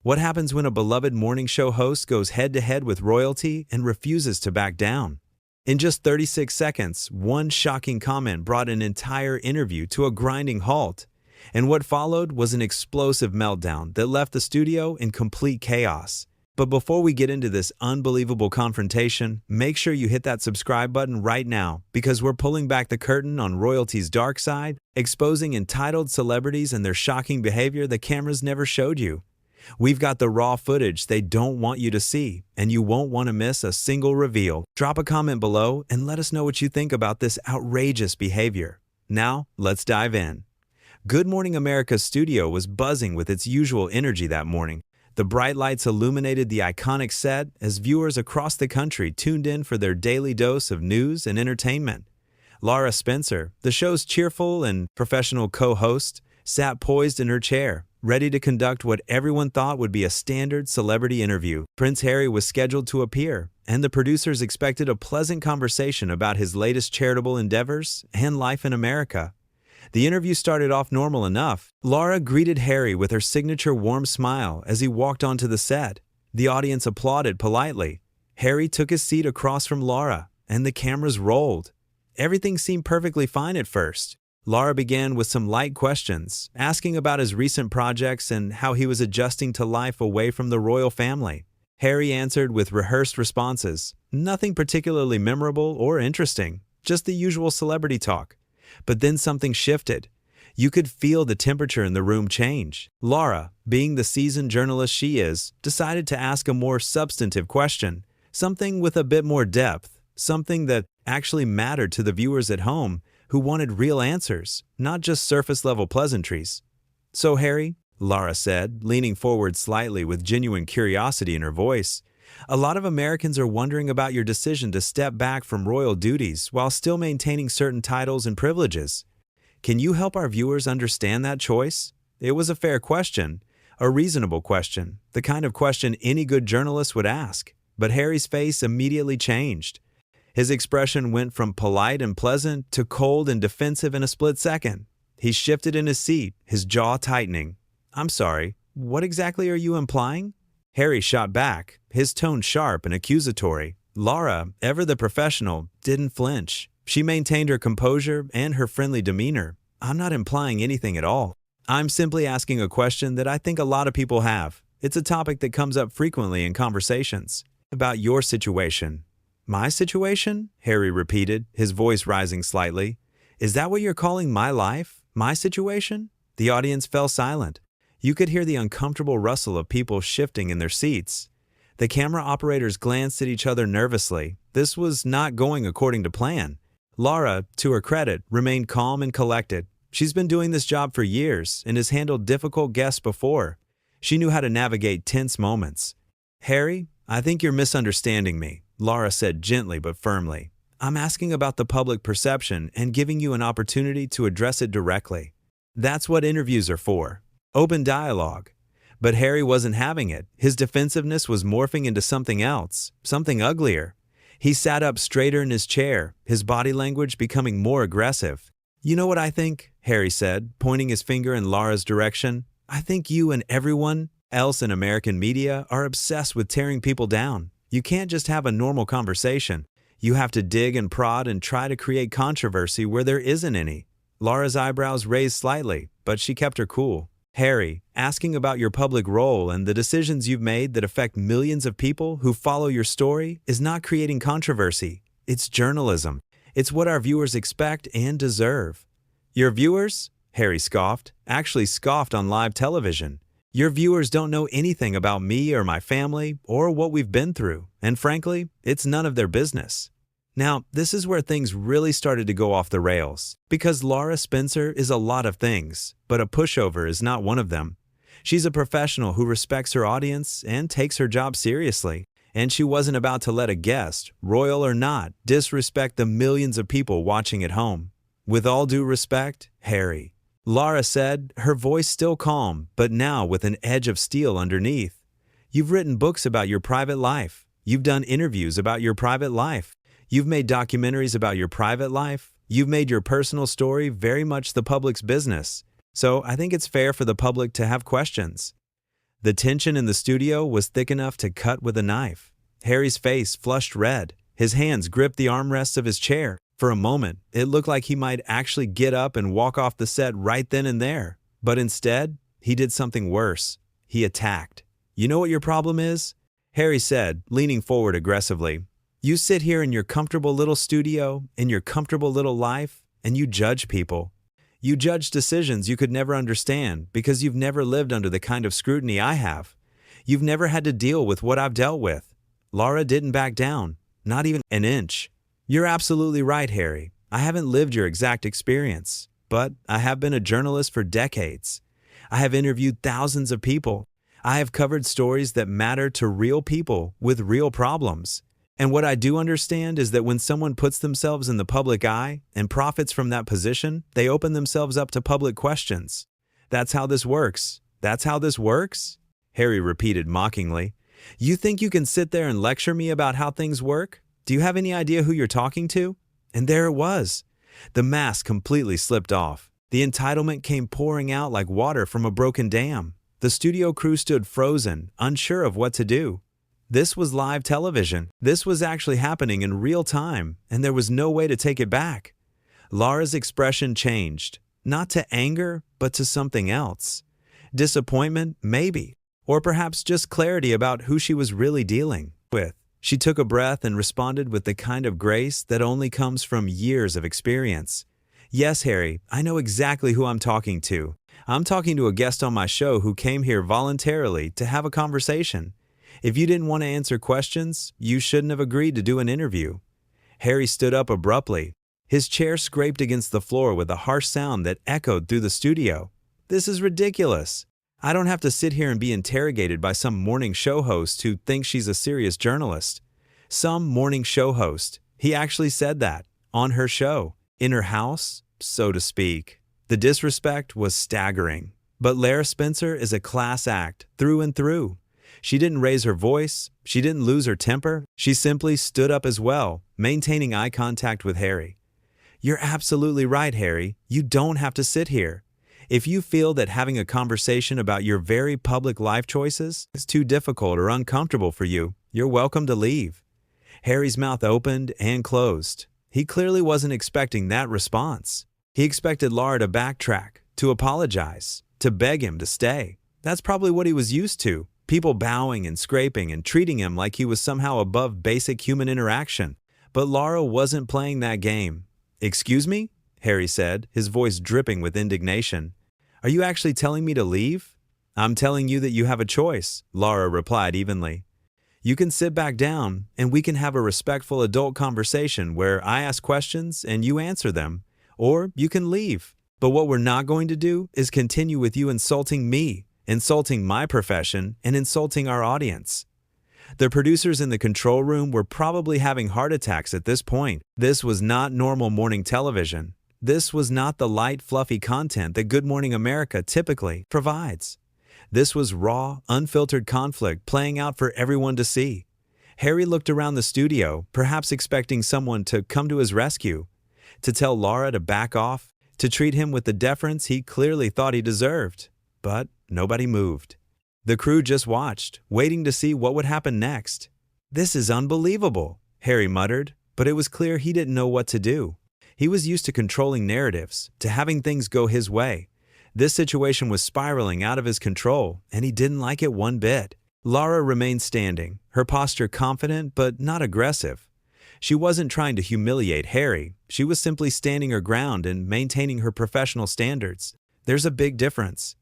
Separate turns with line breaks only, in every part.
What happens when a beloved morning show host goes head-to-head with royalty and refuses to back down? In just 36 seconds, one shocking comment brought an entire interview to a grinding halt. And what followed was an explosive meltdown that left the studio in complete chaos. But before we get into this unbelievable confrontation, make sure you hit that subscribe button right now because we're pulling back the curtain on royalty's dark side, exposing entitled celebrities and their shocking behavior the cameras never showed you. We've got the raw footage they don't want you to see, and you won't want to miss a single reveal. Drop a comment below and let us know what you think about this outrageous behavior. Now, let's dive in. Good Morning America's studio was buzzing with its usual energy that morning. The bright lights illuminated the iconic set as viewers across the country tuned in for their daily dose of news and entertainment. Lara Spencer, the show's cheerful and professional co-host, sat poised in her chair, ready to conduct what everyone thought would be a standard celebrity interview. Prince Harry was scheduled to appear, and the producers expected a pleasant conversation about his latest charitable endeavors and life in America. The interview started off normal enough. Lara greeted Harry with her signature warm smile as he walked onto the set. The audience applauded politely. Harry took his seat across from Lara, and the cameras rolled. Everything seemed perfectly fine at first. Lara began with some light questions, asking about his recent projects and how he was adjusting to life away from the royal family. Harry answered with rehearsed responses, nothing particularly memorable or interesting, just the usual celebrity talk. But then something shifted. You could feel the temperature in the room change. Lara, being the seasoned journalist she is, decided to ask a more substantive question, something with a bit more depth, something that actually mattered to the viewers at home who wanted real answers, not just surface-level pleasantries. "So, Harry," Lara said, leaning forward slightly with genuine curiosity in her voice, "a lot of Americans are wondering about your decision to step back from royal duties while still maintaining certain titles and privileges. Can you help our viewers understand that choice?" It was a fair question, a reasonable question, the kind of question any good journalist would ask. But Harry's face immediately changed. His expression went from polite and pleasant to cold and defensive in a split second. He shifted in his seat, his jaw tightening. "I'm sorry, what exactly are you implying?" Harry shot back, his tone sharp and accusatory. Lara, ever the professional, didn't flinch. She maintained her composure and her friendly demeanor. "I'm not implying anything at all. I'm simply asking a question that I think a lot of people have. It's a topic that comes up frequently in conversations. About your situation." "My situation?" Harry repeated, his voice rising slightly. "Is that what you're calling my life? My situation?" The audience fell silent. You could hear the uncomfortable rustle of people shifting in their seats. The camera operators glanced at each other nervously. This was not going according to plan. Lara, to her credit, remained calm and collected. She's been doing this job for years and has handled difficult guests before. She knew how to navigate tense moments. "Harry, I think you're misunderstanding me," Lara said gently but firmly. "I'm asking about the public perception and giving you an opportunity to address it directly. That's what interviews are for. Open dialogue." But Harry wasn't having it. His defensiveness was morphing into something else, something uglier. He sat up straighter in his chair, his body language becoming more aggressive. "You know what I think?" Harry said, pointing his finger in Lara's direction. "I think you and everyone else in American media are obsessed with tearing people down. You can't just have a normal conversation. You have to dig and prod and try to create controversy where there isn't any." Lara's eyebrows raised slightly, but she kept her cool. "Harry, asking about your public role and the decisions you've made that affect millions of people who follow your story is not creating controversy. It's journalism. It's what our viewers expect and deserve." "Your viewers?" Harry scoffed, actually scoffed on live television. "Your viewers don't know anything about me or my family or what we've been through, and frankly, it's none of their business." Now, this is where things really started to go off the rails, because Lara Spencer is a lot of things, but a pushover is not one of them. She's a professional who respects her audience and takes her job seriously, and she wasn't about to let a guest, royal or not, disrespect the millions of people watching at home. "With all due respect, Harry," Lara said, her voice still calm, but now with an edge of steel underneath. "You've written books about your private life. You've done interviews about your private life. You've made documentaries about your private life. You've made your personal story very much the public's business. So I think it's fair for the public to have questions." The tension in the studio was thick enough to cut with a knife. Harry's face flushed red. His hands gripped the armrests of his chair. For a moment, it looked like he might actually get up and walk off the set right then and there. But instead, he did something worse. He attacked. "You know what your problem is?" Harry said, leaning forward aggressively. "You sit here in your comfortable little studio, in your comfortable little life, and you judge people. You judge decisions you could never understand because you've never lived under the kind of scrutiny I have. You've never had to deal with what I've dealt with." Lara didn't back down, not even an inch. "You're absolutely right, Harry. I haven't lived your exact experience, but I have been a journalist for decades. I have interviewed thousands of people. I have covered stories that matter to real people with real problems. And what I do understand is that when someone puts themselves in the public eye and profits from that position, they open themselves up to public questions. That's how this works. That's how this works?" Harry repeated mockingly. "You think you can sit there and lecture me about how things work? Do you have any idea who you're talking to?" And there it was. The mask completely slipped off. The entitlement came pouring out like water from a broken dam. The studio crew stood frozen, unsure of what to do. This was live television. This was actually happening in real time, and there was no way to take it back. Lara's expression changed, not to anger, but to something else. Disappointment, maybe, or perhaps just clarity about who she was really dealing with. She took a breath and responded with the kind of grace that only comes from years of experience. "Yes, Harry, I know exactly who I'm talking to. I'm talking to a guest on my show who came here voluntarily to have a conversation. If you didn't want to answer questions, you shouldn't have agreed to do an interview." Harry stood up abruptly. His chair scraped against the floor with a harsh sound that echoed through the studio. "This is ridiculous. I don't have to sit here and be interrogated by some morning show host who thinks she's a serious journalist." Some morning show host. He actually said that. On her show. In her house, so to speak. The disrespect was staggering. But Lara Spencer is a class act, through and through. She didn't raise her voice. She didn't lose her temper. She simply stood up as well, maintaining eye contact with Harry. "You're absolutely right, Harry. You don't have to sit here. If you feel that having a conversation about your very public life choices is too difficult or uncomfortable for you, you're welcome to leave." Harry's mouth opened and closed. He clearly wasn't expecting that response. He expected Lara to backtrack, to apologize, to beg him to stay. That's probably what he was used to. People bowing and scraping and treating him like he was somehow above basic human interaction. But Lara wasn't playing that game. "Excuse me?" Harry said, his voice dripping with indignation. "Are you actually telling me to leave?" "I'm telling you that you have a choice," Lara replied evenly. "You can sit back down, and we can have a respectful adult conversation where I ask questions and you answer them. Or you can leave. But what we're not going to do is continue with you insulting me, insulting my profession, and insulting our audience." The producers in the control room were probably having heart attacks at this point. This was not normal morning television. This was not the light, fluffy content that Good Morning America typically provides. This was raw, unfiltered conflict playing out for everyone to see. Harry looked around the studio, perhaps expecting someone to come to his rescue, to tell Lara to back off, to treat him with the deference he clearly thought he deserved. But nobody moved. The crew just watched, waiting to see what would happen next. "This is unbelievable," Harry muttered, but it was clear he didn't know what to do. He was used to controlling narratives, to having things go his way. This situation was spiraling out of his control, and he didn't like it one bit. Lara remained standing, her posture confident but not aggressive. She wasn't trying to humiliate Harry. She was simply standing her ground and maintaining her professional standards. There's a big difference.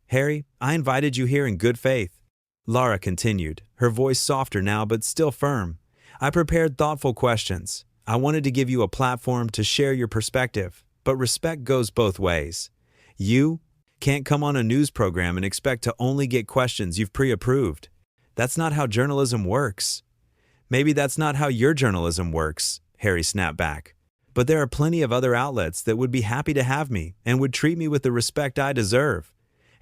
"Harry, I invited you here in good faith," Lara continued, her voice softer now but still firm. "I prepared thoughtful questions. I wanted to give you a platform to share your perspective, but respect goes both ways. You can't come on a news program and expect to only get questions you've pre-approved. That's not how journalism works." "Maybe that's not how your journalism works," Harry snapped back. "But there are plenty of other outlets that would be happy to have me and would treat me with the respect I deserve."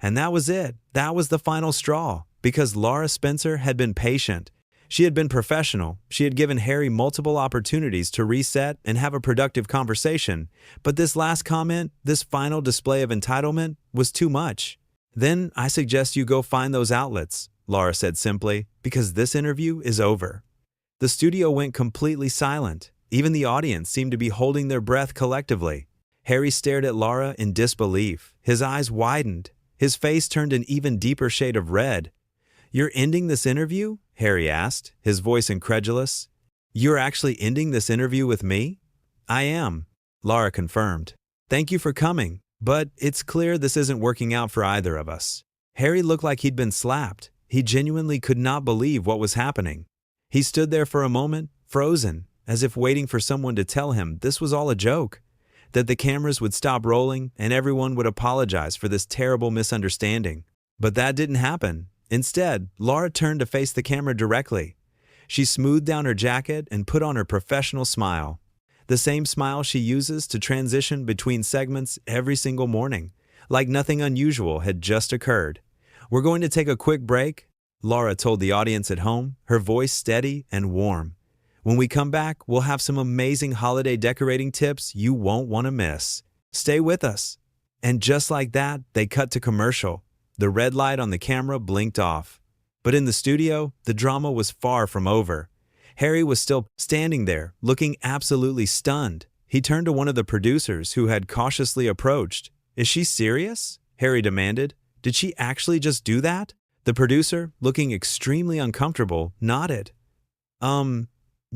And that was it. That was the final straw, because Lara Spencer had been patient. She had been professional. She had given Harry multiple opportunities to reset and have a productive conversation. But this last comment, this final display of entitlement, was too much. Then I suggest you go find those outlets, Lara said simply, because this interview is over. The studio went completely silent. Even the audience seemed to be holding their breath collectively. Harry stared at Lara in disbelief. His eyes widened. His face turned an even deeper shade of red. "You're ending this interview?" Harry asked, his voice incredulous. "You're actually ending this interview with me?" "I am," Lara confirmed. "Thank you for coming, but it's clear this isn't working out for either of us." Harry looked like he'd been slapped. He genuinely could not believe what was happening. He stood there for a moment, frozen, as if waiting for someone to tell him this was all a joke, that the cameras would stop rolling and everyone would apologize for this terrible misunderstanding. But that didn't happen. Instead, Lara turned to face the camera directly. She smoothed down her jacket and put on her professional smile. The same smile she uses to transition between segments every single morning, like nothing unusual had just occurred. "We're going to take a quick break," Lara told the audience at home, her voice steady and warm. "When we come back, we'll have some amazing holiday decorating tips you won't want to miss. Stay with us." And just like that, they cut to commercial. The red light on the camera blinked off. But in the studio, the drama was far from over. Harry was still standing there, looking absolutely stunned. He turned to one of the producers who had cautiously approached. "Is she serious?" Harry demanded. "Did she actually just do that?" The producer, looking extremely uncomfortable, nodded.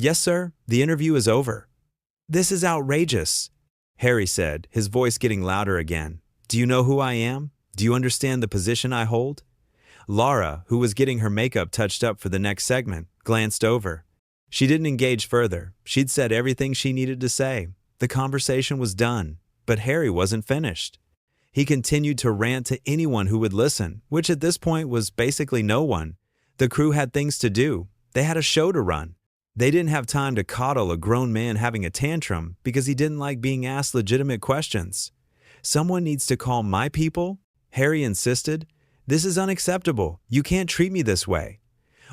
Yes, sir, the interview is over." "This is outrageous," Harry said, his voice getting louder again. "Do you know who I am? Do you understand the position I hold?" Lara, who was getting her makeup touched up for the next segment, glanced over. She didn't engage further. She'd said everything she needed to say. The conversation was done, but Harry wasn't finished. He continued to rant to anyone who would listen, which at this point was basically no one. The crew had things to do. They had a show to run. They didn't have time to coddle a grown man having a tantrum because he didn't like being asked legitimate questions. "Someone needs to call my people," Harry insisted. "This is unacceptable. You can't treat me this way."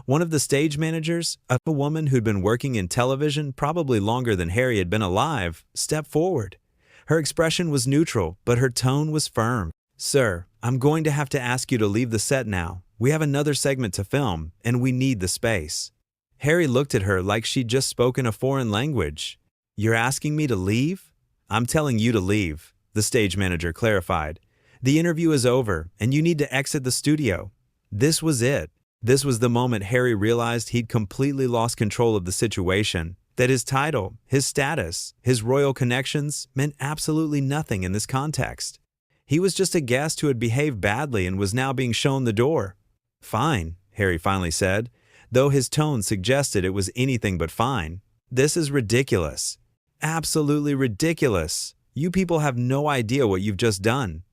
One of the stage managers, a woman who'd been working in television probably longer than Harry had been alive, stepped forward. Her expression was neutral, but her tone was firm. "Sir, I'm going to have to ask you to leave the set now. We have another segment to film, and we need the space." Harry looked at her like she'd just spoken a foreign language. "You're asking me to leave?" "I'm telling you to leave," the stage manager clarified. "The interview is over, and you need to exit the studio." This was it. This was the moment Harry realized he'd completely lost control of the situation, that his title, his status, his royal connections meant absolutely nothing in this context. He was just a guest who had behaved badly and was now being shown the door. "Fine," Harry finally said, though his tone suggested it was anything but fine. "This is ridiculous. Absolutely ridiculous. You people have no idea what you've just done."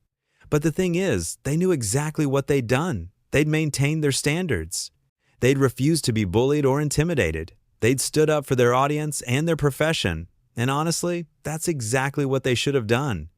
But the thing is, they knew exactly what they'd done. They'd maintained their standards. They'd refused to be bullied or intimidated. They'd stood up for their audience and their profession. And honestly, that's exactly what they should have done.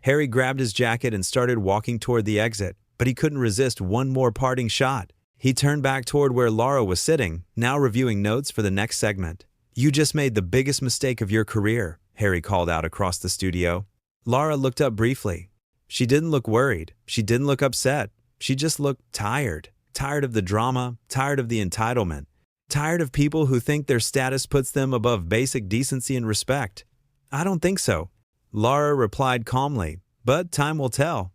Harry grabbed his jacket and started walking toward the exit, but he couldn't resist one more parting shot. He turned back toward where Lara was sitting, now reviewing notes for the next segment. "You just made the biggest mistake of your career," Harry called out across the studio. Lara looked up briefly. She didn't look worried. She didn't look upset. She just looked tired. Tired of the drama, tired of the entitlement, tired of people who think their status puts them above basic decency and respect. "I don't think so," Lara replied calmly, "but time will tell."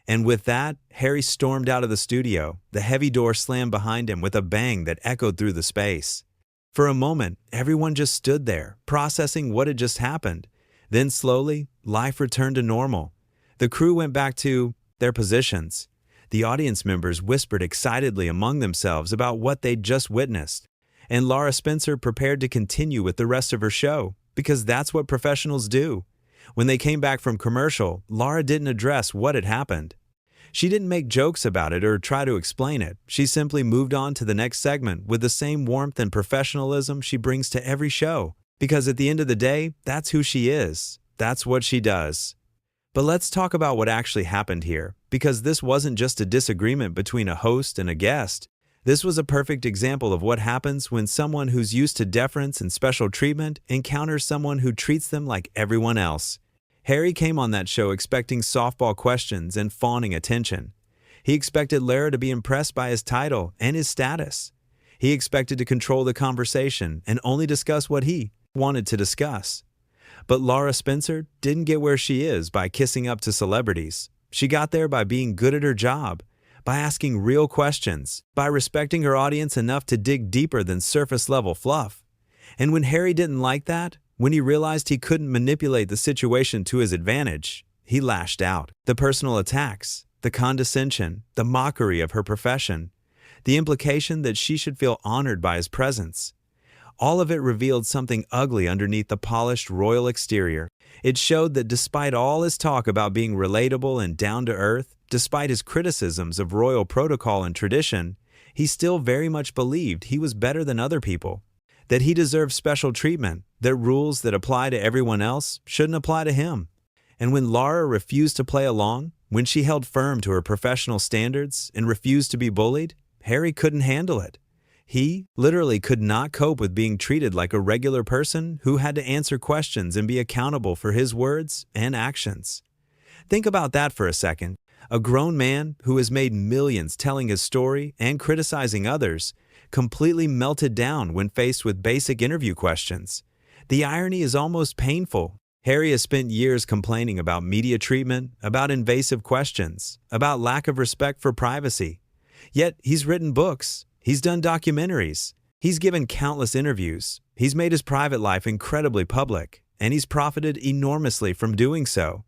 And with that, Harry stormed out of the studio. The heavy door slammed behind him with a bang that echoed through the space. For a moment, everyone just stood there, processing what had just happened. Then slowly, life returned to normal. The crew went back to their positions. The audience members whispered excitedly among themselves about what they'd just witnessed. And Lara Spencer prepared to continue with the rest of her show, because that's what professionals do. When they came back from commercial, Lara didn't address what had happened. She didn't make jokes about it or try to explain it. She simply moved on to the next segment with the same warmth and professionalism she brings to every show. Because at the end of the day, that's who she is. That's what she does. But let's talk about what actually happened here, because this wasn't just a disagreement between a host and a guest. This was a perfect example of what happens when someone who's used to deference and special treatment encounters someone who treats them like everyone else. Harry came on that show expecting softball questions and fawning attention. He expected Lara to be impressed by his title and his status. He expected to control the conversation and only discuss what he wanted to discuss. But Lara Spencer didn't get where she is by kissing up to celebrities. She got there by being good at her job, by asking real questions, by respecting her audience enough to dig deeper than surface-level fluff. And when Harry didn't like that, when he realized he couldn't manipulate the situation to his advantage, he lashed out. The personal attacks, the condescension, the mockery of her profession, the implication that she should feel honored by his presence. All of it revealed something ugly underneath the polished royal exterior. It showed that despite all his talk about being relatable and down-to-earth, despite his criticisms of royal protocol and tradition, he still very much believed he was better than other people, that he deserved special treatment, that rules that apply to everyone else shouldn't apply to him. And when Lara refused to play along, when she held firm to her professional standards and refused to be bullied, Harry couldn't handle it. He literally could not cope with being treated like a regular person who had to answer questions and be accountable for his words and actions. Think about that for a second. A grown man who has made millions telling his story and criticizing others completely melted down when faced with basic interview questions. The irony is almost painful. Harry has spent years complaining about media treatment, about invasive questions, about lack of respect for privacy. Yet he's written books, he's done documentaries, he's given countless interviews, he's made his private life incredibly public, and he's profited enormously from doing so.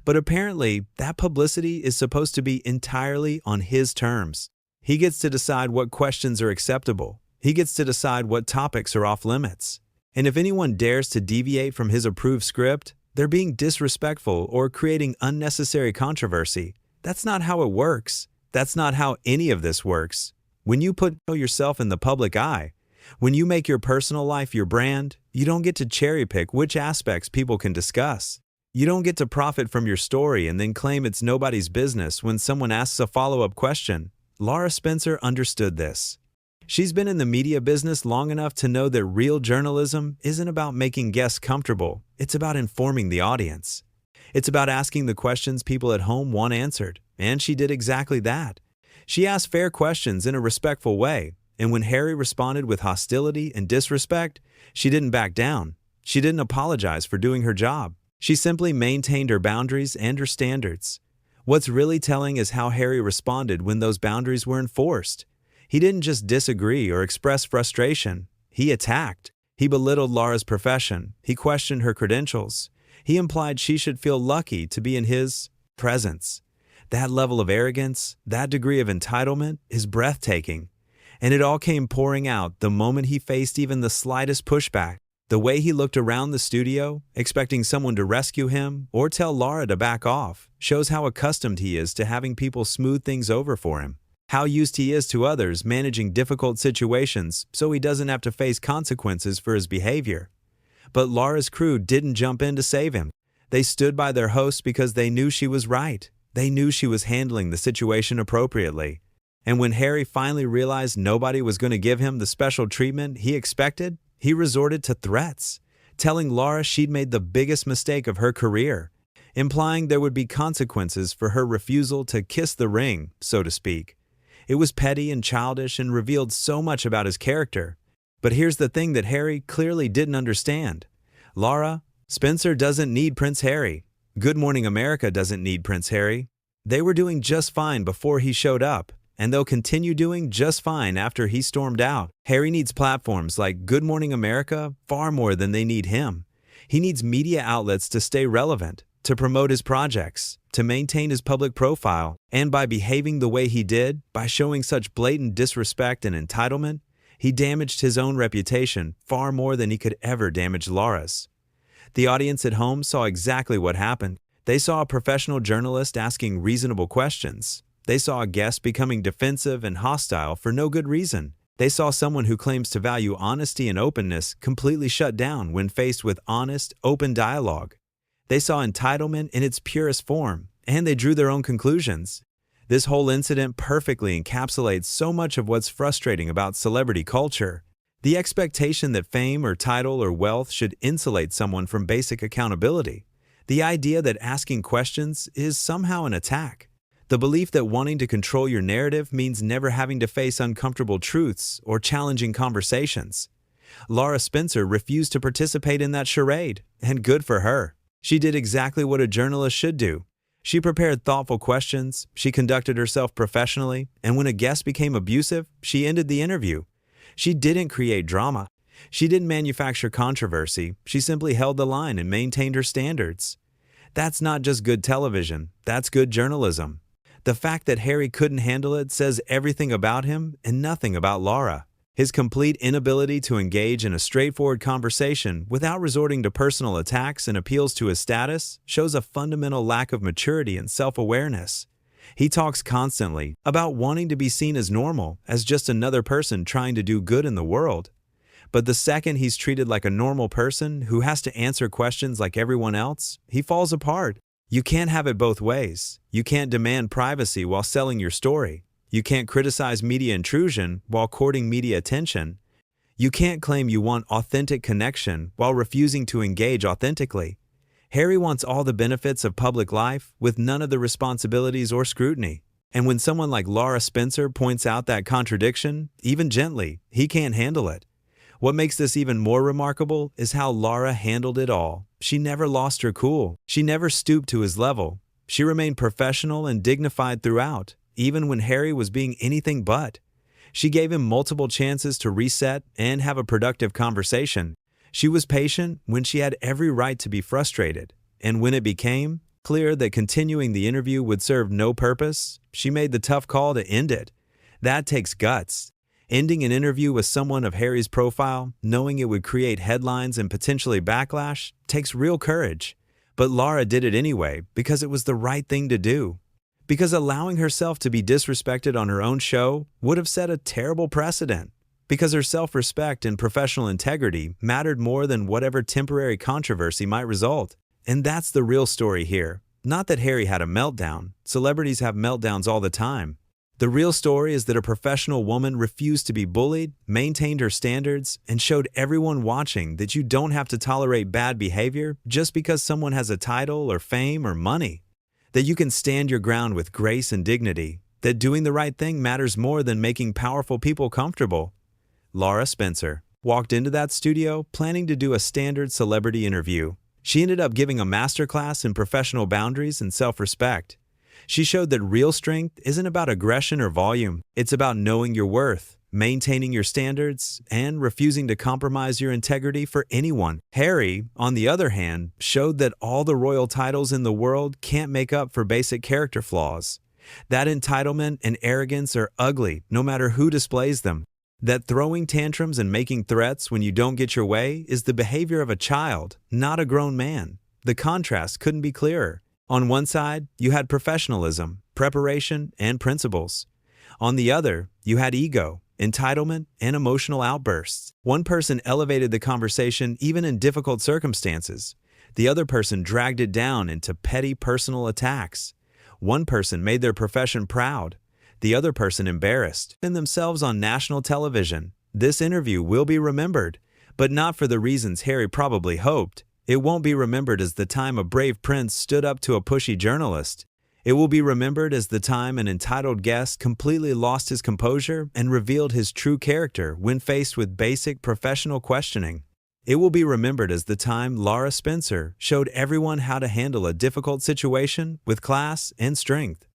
But apparently, that publicity is supposed to be entirely on his terms. He gets to decide what questions are acceptable. He gets to decide what topics are off limits. And if anyone dares to deviate from his approved script, they're being disrespectful or creating unnecessary controversy. That's not how it works. That's not how any of this works. When you put yourself in the public eye, when you make your personal life your brand, you don't get to cherry pick which aspects people can discuss. You don't get to profit from your story and then claim it's nobody's business when someone asks a follow-up question. Lara Spencer understood this. She's been in the media business long enough to know that real journalism isn't about making guests comfortable. It's about informing the audience. It's about asking the questions people at home want answered, and she did exactly that. She asked fair questions in a respectful way, and when Harry responded with hostility and disrespect, she didn't back down. She didn't apologize for doing her job. She simply maintained her boundaries and her standards. What's really telling is how Harry responded when those boundaries were enforced. He didn't just disagree or express frustration. He attacked. He belittled Lara's profession. He questioned her credentials. He implied she should feel lucky to be in his presence. That level of arrogance, that degree of entitlement, is breathtaking. And it all came pouring out the moment he faced even the slightest pushback. The way he looked around the studio, expecting someone to rescue him or tell Lara to back off, shows how accustomed he is to having people smooth things over for him. How used he is to others managing difficult situations so he doesn't have to face consequences for his behavior. But Lara's crew didn't jump in to save him. They stood by their host because they knew she was right. They knew she was handling the situation appropriately. And when Harry finally realized nobody was going to give him the special treatment he expected, he resorted to threats, telling Lara she'd made the biggest mistake of her career, implying there would be consequences for her refusal to kiss the ring, so to speak. It was petty and childish and revealed so much about his character. But here's the thing that Harry clearly didn't understand. Lara Spencer doesn't need Prince Harry. Good Morning America doesn't need Prince Harry. They were doing just fine before he showed up, and they'll continue doing just fine after he stormed out. Harry needs platforms like Good Morning America far more than they need him. He needs media outlets to stay relevant, to promote his projects, to maintain his public profile, and by behaving the way he did, by showing such blatant disrespect and entitlement, he damaged his own reputation far more than he could ever damage Lara's. The audience at home saw exactly what happened. They saw a professional journalist asking reasonable questions. They saw a guest becoming defensive and hostile for no good reason. They saw someone who claims to value honesty and openness completely shut down when faced with honest, open dialogue. They saw entitlement in its purest form, and they drew their own conclusions. This whole incident perfectly encapsulates so much of what's frustrating about celebrity culture. The expectation that fame or title or wealth should insulate someone from basic accountability. The idea that asking questions is somehow an attack. The belief that wanting to control your narrative means never having to face uncomfortable truths or challenging conversations. Lara Spencer refused to participate in that charade, and good for her. She did exactly what a journalist should do. She prepared thoughtful questions, she conducted herself professionally, and when a guest became abusive, she ended the interview. She didn't create drama. She didn't manufacture controversy. She simply held the line and maintained her standards. That's not just good television, that's good journalism. The fact that Harry couldn't handle it says everything about him and nothing about Lara. His complete inability to engage in a straightforward conversation without resorting to personal attacks and appeals to his status shows a fundamental lack of maturity and self-awareness. He talks constantly about wanting to be seen as normal, as just another person trying to do good in the world. But the second he's treated like a normal person who has to answer questions like everyone else, he falls apart. You can't have it both ways. You can't demand privacy while selling your story. You can't criticize media intrusion while courting media attention. You can't claim you want authentic connection while refusing to engage authentically. Harry wants all the benefits of public life with none of the responsibilities or scrutiny. And when someone like Lara Spencer points out that contradiction, even gently, he can't handle it. What makes this even more remarkable is how Lara handled it all. She never lost her cool. She never stooped to his level. She remained professional and dignified throughout, even when Harry was being anything but. She gave him multiple chances to reset and have a productive conversation. She was patient when she had every right to be frustrated. And when it became clear that continuing the interview would serve no purpose, she made the tough call to end it. That takes guts. Ending an interview with someone of Harry's profile, knowing it would create headlines and potentially backlash, takes real courage. But Lara did it anyway because it was the right thing to do. Because allowing herself to be disrespected on her own show would have set a terrible precedent. Because her self-respect and professional integrity mattered more than whatever temporary controversy might result. And that's the real story here. Not that Harry had a meltdown. Celebrities have meltdowns all the time. The real story is that a professional woman refused to be bullied, maintained her standards, and showed everyone watching that you don't have to tolerate bad behavior just because someone has a title or fame or money. That you can stand your ground with grace and dignity. That doing the right thing matters more than making powerful people comfortable. Lara Spencer walked into that studio planning to do a standard celebrity interview. She ended up giving a masterclass in professional boundaries and self-respect. She showed that real strength isn't about aggression or volume. It's about knowing your worth, maintaining your standards, and refusing to compromise your integrity for anyone. Harry, on the other hand, showed that all the royal titles in the world can't make up for basic character flaws. That entitlement and arrogance are ugly, no matter who displays them. That throwing tantrums and making threats when you don't get your way is the behavior of a child, not a grown man. The contrast couldn't be clearer. On one side, you had professionalism, preparation, and principles. On the other, you had ego, entitlement, and emotional outbursts. One person elevated the conversation even in difficult circumstances. The other person dragged it down into petty personal attacks. One person made their profession proud. The other person embarrassed themselves on national television. This interview will be remembered, but not for the reasons Harry probably hoped. It won't be remembered as the time a brave prince stood up to a pushy journalist. It will be remembered as the time an entitled guest completely lost his composure and revealed his true character when faced with basic professional questioning. It will be remembered as the time Lara Spencer showed everyone how to handle a difficult situation with class and strength.